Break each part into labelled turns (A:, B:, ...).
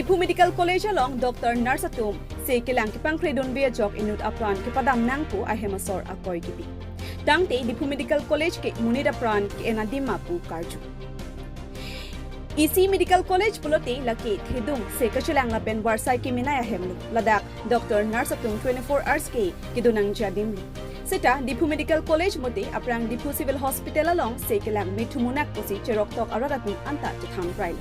A: Dipu Medical College along Dr. Narsatum se kilang kipang kredon be jok inut apran ke padam nangpu ahemasor akoy gibi. Tangte Dipu Medical College ke munida pran ke enadima pu karju. EC Medical College pulote laki thedung se kachilang lapen warsai ke minaya hemlu ladak Dr. Narsatum 24 hours ke kidunang jadim. Seta Dipu Medical College mote aprang Dipu Civil Hospital along se kilang mitumunak posi cherok tok aradatun anta chitham prai.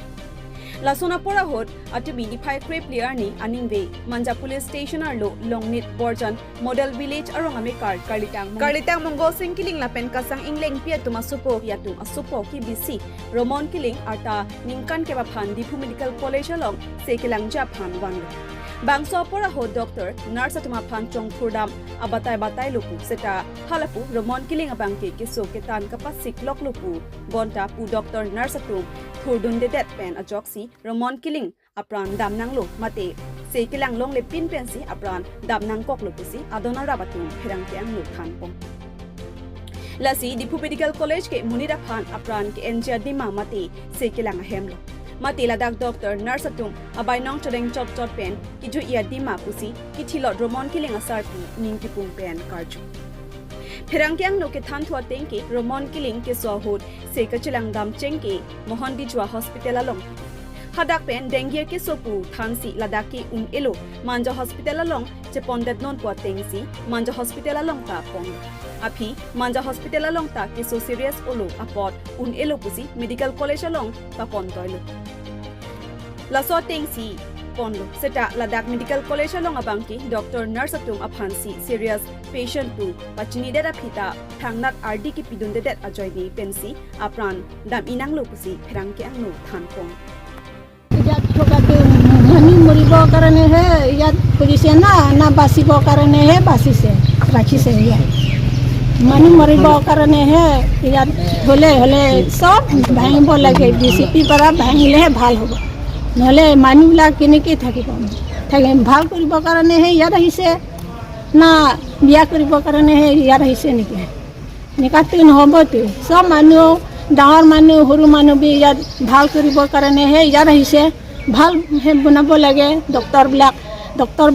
A: Lasona pora hot atubi difai crep player ni aningve Manja Police Station arlo Longnit Borjan Model Village arong amikar Karlitang Mongol Singh kiling lapen kasang ingleng pia tumasupo yatung asupo ki bisi Romon kiling arta ningkan ke baphan Dipu Medical College along se kilang japhan wanlo Bangso pora hot Dr. Narsatuma phan chongphurdam abatai lupu seta halapu Romon kiling abangke kiso ketan kapasik lok lupu bonta pu Dr. Narsatum Thurdun de det pen a joksi Ramon Killing apran damnang lo mate se kilang long le pin pensi apran damnang kok lo pusi adona rabatum phirang tiang lo than pom lasi Dipu Medical College ke munira phan apran ke enja dima mate se kilang hemlo mate ladak Dr. Narsatum abai nong chadeng chot pen ki ju ia dima pusi ki thilot Ramon Killing asar pu ning ki pum pen karju Phirangkyang no ke than thua tengke Ramon Killing ke sohut se kachilang dam chengke Mohondi Jwa Hospital along hadak pen dengue ke sopu thansi ladaki elo Manja Hospital along che pondet non po tengsi Manja Hospital along ta pong api Manja Hospital along ta ke so serious olo apot elo pusi Medical College along ta pon toilo laso tengsi ponlo seta ladak Medical College along abangki Dr. Narsatum aphansi serious patient tu pachini dera phita thangnak RD ki pidun de det ajoyni pensi apran dam inang lo pusi phirang ke angno than pong
B: याद ठोकाते money मरिबो करने है याद position ना बासीबो करने है बासी से राखी से याद money मरिबो करने है याद होले सब भांगबो लगे डीसीपी पर भांगले ভাল হ'ব নহলে মানিবলা কেনেকে থাকিব থাকে ভাল কৰিব কাৰণে হে ইয়াত আহিছে না বিয়া কৰিব কাৰণে হে ইয়াত আহিছে নেকি নিকাতে নহবতো সব মানুহ ডাঙৰ মানুহ সৰু মানুহ বি ইয়াত ভাল কৰিবৰ কাৰণে হে ইয়াত আহিছে ভাল হে বনাব লাগে ডক্টৰ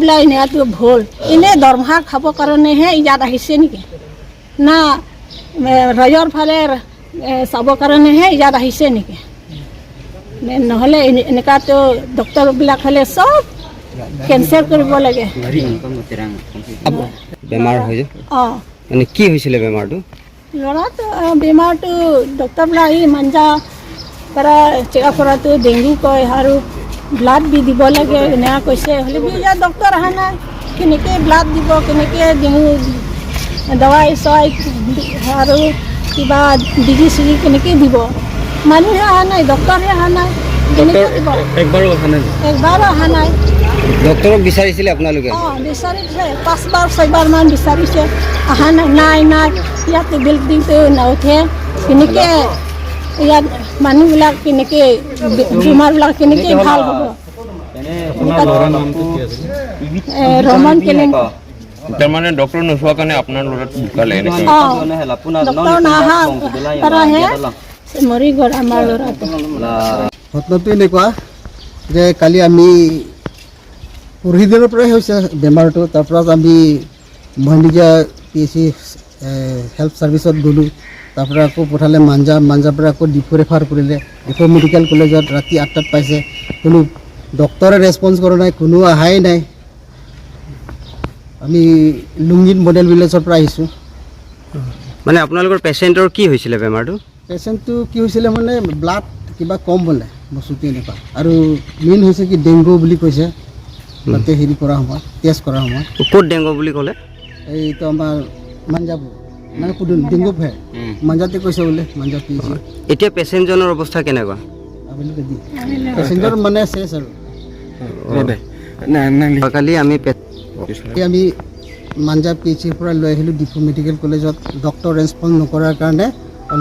B: বিলাক এনেটো ভুল এনে দৰমহা খাব কাৰণে হে ইয়াত আহিছে নেকি না ৰজৰ ফালে চাব কাৰণে হে ইয়াত আহিছে নেকি নহলে এনেকাতো ডক্টৰ বিলাক হলে সব কেন্সাৰ কৰিব লাগে
C: বেমাৰ হৈ মানে কি হৈছিলে বেমাৰটো
B: লৰাটো বেমাৰটো ডক্টৰ বিলাক মাঞ্জা পৰা চেকআপ কৰাটো ডেংগু কয় আৰু ব্লাড বি দিব লাগে এনে কৈছে হলে বি যা ডক্টৰ আহা নাই কেনেকে ব্লাড দিব কেনেকে ডেংগু দৱাই চয় আৰু কিবা ডিজিজ কেনেকে দিব মানুহে অহা নাই ডক্টৰে অহা নাই
C: একবাৰো অহা নাই ডক্টৰক বিচাৰিছিলে আপোনালোকে
B: বিচাৰিছে 5 বাৰ 6 বাৰ মান বিচাৰিছে অহা নাই ইয়াতে বিল্ডিংটো নউঠে কেনেকে ইয়াত মানুহবিলাক কেনেকে বেমাৰবিলাক কেনেকে ভাল হ'ব ৰমন কিলিং
C: তাৰমানে ডক্টৰ নোচোৱা কাৰণে আপোনাৰ ল'ৰাটো ঢুকালে
B: ডক্টৰ নাহা পৰাহে মৰি গ'ল আমাৰ ল'ৰাটো
D: ঘটনাটো এনেকুৱা যে কালি আমি পৰহি দিনৰ পৰাই হৈছে বেমাৰটো তাৰপৰা আমি মহানিজা PHC হেল্থ ছাৰ্ভিচত গ'লোঁ তাৰপৰা আকৌ পঠালে মাঞ্জাৰ পৰা আকৌ ডিপু ৰেফাৰ কৰিলে ডিপু মেডিকেল কলেজত ৰাতি 8টাত পাইছে কোনো ডক্টৰে ৰেছপন্স কৰা নাই কোনো অহাই নাই আমি লুংগিন মডেল ভিলেজৰ পৰা আহিছোঁ
C: মানে আপোনালোকৰ পেচেণ্টৰ কি হৈছিলে বেমাৰটো
D: পেচেণ্টটো কি হৈছিলে মানে ব্লাড কিবা কম বোলে বস্তুটো এনেকুৱা আৰু মেইন হৈছে কি ডেংগু বুলি কৈছে তাতে হেৰি কৰা সময় টেষ্ট কৰা সময়
C: ক'ত ডেংগু বুলি ক'লে
D: এইটো আমাৰ মাঞ্জাপুৰ মানে পুদুন ডেংগু ভে মাঞ্জাতে কৈছে বোলে মাঞ্জা PHC
C: এতিয়া পেচেণ্টজনৰ অৱস্থা কেনেকুৱা
D: পেচেণ্টৰ মানে শেষ আৰু
C: কালি আমি
D: মাঞ্জা PHC পৰা লৈ আহিলোঁ ডিপু মেডিকেল কলেজত ডক্টৰ ৰেছপন্স নকৰাৰ কাৰণে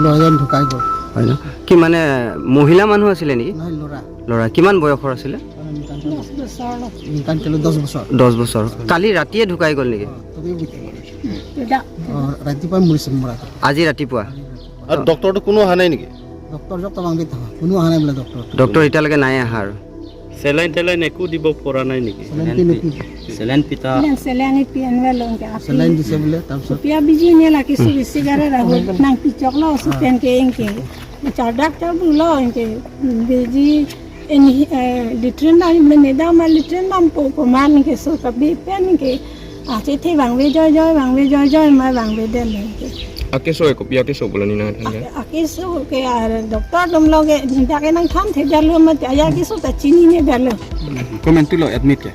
D: ল'ৰাজন ঢুকাই গ'ল
C: হয় ন কি মানে মহিলা মানুহ আছিলে নেকি
D: নহয়
C: ল'ৰা কিমান বয়সৰ আছিলে 10 বছৰ কালি ৰাতিয়ে ঢুকাই গ'ল নেকি
D: ৰাতিপুৱা মৰিছে মৰাটো
C: আজি ৰাতিপুৱা
E: আৰু ডক্টৰটো কোনো অহা নাই নেকি
D: ডক্টৰ কোনো অহা নাই বোলে ডক্টৰ
C: এতিয়ালৈকে নাই আহা আৰু
E: Selain aku di bawah purana ini. Selain pita.
B: Dan selain itu yang welong ke api.
D: selain disable তাৰপিছত
B: Pia biji ni lagi susi gara rahu nang picok lo supen ke ingke. Cadak cabu lo ingke biji ini litrin dah meneda mal litrin mam po man ke so kabi pen ke aci the bang we joy ma bang we del ke.
F: Ake so kopi ake so bulan ini kan.
B: Aki so ke doktor dom lo ke jinta ke nang tham the jalo mat aya ki so ta chini ne dalo.
F: Komen tu lo admit ya.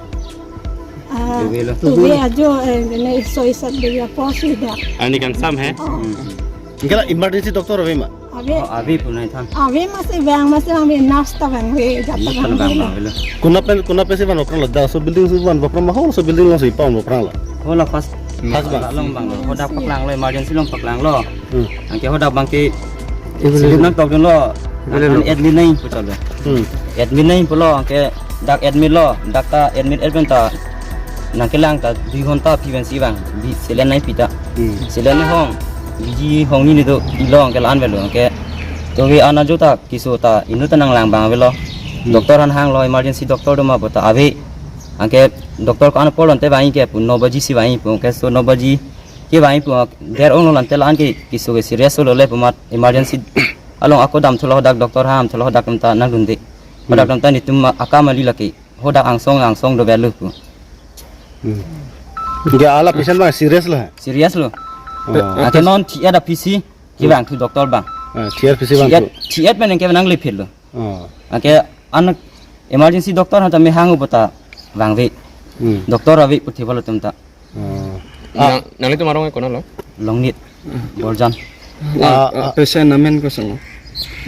B: Tu we ajo ne so isat de ya posi da.
E: Ani kan sam hai.
D: ইনকালা emergency doctor হবে মা
B: Abe
C: अभी पुनः था
B: abe masih bang nasta bang we jata
C: kalau
B: bang.
C: bang bang
D: কোনা পেছে বান অপৰাং লদা সব বিল্ডিং সব বান অপৰাং মা সব বিল্ডিং লস পাউন অপৰাং লা
C: Hola fast long bang lo hoda paklang lo emergency long paklang lo angke hoda bang ke nak tau lo admin nai pucal lo admin nai pulo angke dak admin lo dak ta admin ta nang kelang ta 2 घंटा PNC bang di selen nai pita selen hong biji hong ni tu ilong ke lan velo angke to we ana jota kiso ta inu tanang lang bang velo doktor han hang lo emergency doktor do ma bota ave angke doktor kan polon te bai ke pun 9 biji si bai pun ke so 9 biji ke bai pun der on lan telan ke kiso ke serious lo le pumat emergency along aku dam tholo dak doktor ham tholo dak ta na lunde dak ta ni tum akamali laki hodak angsong do belu pu
D: Inca আলা patient মা serious লা
C: serious lo ate non ti ada pc ke bang tu doktor bang
D: টিআর পিসি বান
C: tiat men ke nang le phil lo angke anak emergency doktor ha ta me hangu bota bang ve doktor avi puthi bolo tum ta
F: Nang itu marong ko na lo.
C: longnit borjan
F: Pesen namen ko sang.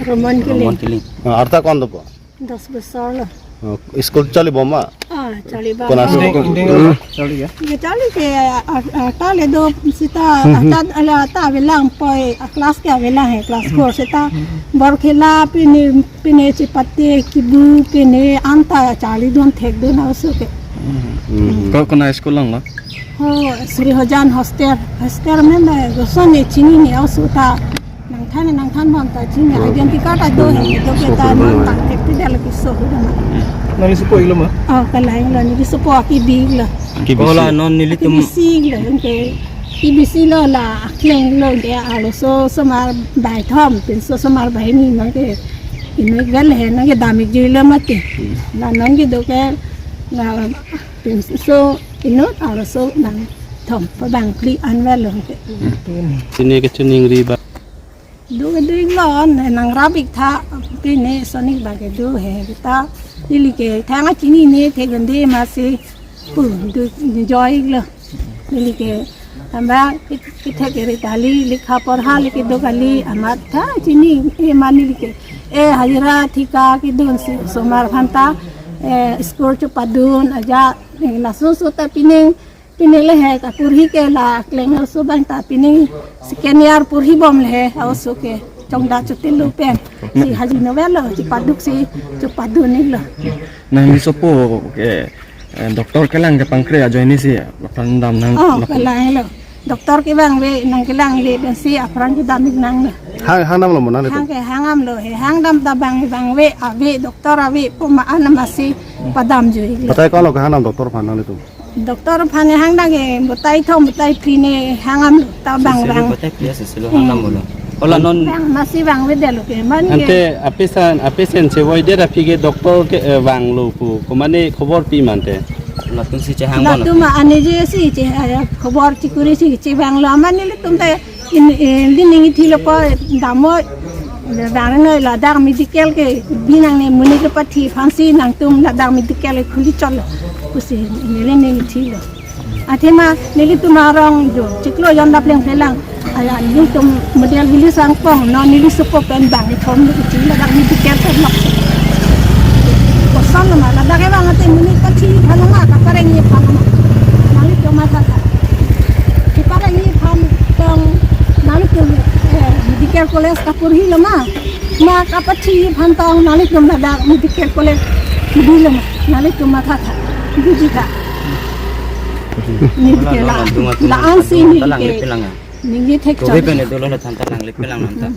B: Roman kili
C: mon kiling
D: আরতা কোন দব
B: 10 besar lah.
D: School চলিব মা
B: Cali bang.
D: কোন আছে
B: Ke cali ke ta le do sita ta ala ta velang poi kelas ke velang he kelas 4 sita bor khela pine chipate kibu pine anta cali don thek don ausuke.
F: Ko na school lang lo.
B: हो Shri होजान hostel में ना गोसो ने चीनी ने औसुता नंगथान बनता चीनी identity card दो है तो के ता नंगता एकटी दल की सो हो ना
F: Nang isu po ilo ma.
B: कलाई ला नि सो पो की बिग ला
C: kola non nili
B: की
C: tum
B: बिसी ला के की बिसी ला ला क्लेंग लो दे आलो सो समार बाय थम पिन सो समार बाय नि न के इन गल है न के दामिक जिला मते ना नन के दो के ना pin so ino alo so nang thom pa bang kli an wel lo ke
E: Sini ke tuning riba.
B: do ke ding lon nang rabik tha pine sonik ba ke do he ta lili ke thanga chini ne the gande ma se pu do joy lo lili ke amba kitha ke ri dali likha parha ke do gali amar tha chini e mani ke e hajira thika ke don se somar phanta skor chu padun aja la so ta pining le hai ta purhi ke la kleng so bang ta pining senior purhi bom le hai so ke chongda chu tilu pen si haji novelo si paduk si chu padun ni lo
F: Nang isu po ke doktor ke lang ke pankreas join ni si pandam nang.
B: ke la lo doktor ke bang we nang ke lang le ben si apran ju damik nang lo
D: hang nam lo mona ne
B: hang ke hangam lo he hang dam ta bang we ave doktor ave puma anamasi padam ju
D: बताए कौन लोग नाम doctor फाना ले तुम
B: doktor phane hang dang ge butai thom butai frine hangam ta bang
C: bota piasa selo hanam bolo kola non
B: bang masih bang we delu ke man
E: Ante
B: ge
E: apisen se voi de rapige doktor ke wang lo pu. Komane khobor pi mante.
C: latun si chehang
B: la
C: bono
B: tu ma ane je si che khobor chikuri si che bang lo man ni tum ta in ning thi lo pa damo dang ne la dang medical ke binang ne muni ke pathi phansi nang tum la dang medical ke khuli chol kusi ne ne thi lo athema neli tu marong jo chiklo yon da pleng phelang ala ni tum model gili sang pong no nili supo pen bang ni thom ni chi la dang medical ke nok kosan ma la dang bang ate muni pathi phalama ka pareng ni phalama nali to ma tha ki pareng ni pham tong nali to medical college ka purhi lama ma ka pathi phan tong nali to la dang medical college ki lama nali to ma tha buji tha ni ke la ansi ni
C: talang le
B: ke
C: pelanga
B: ni thek
C: to
B: chol
C: be bene dolo la thanta lang le pelang nanta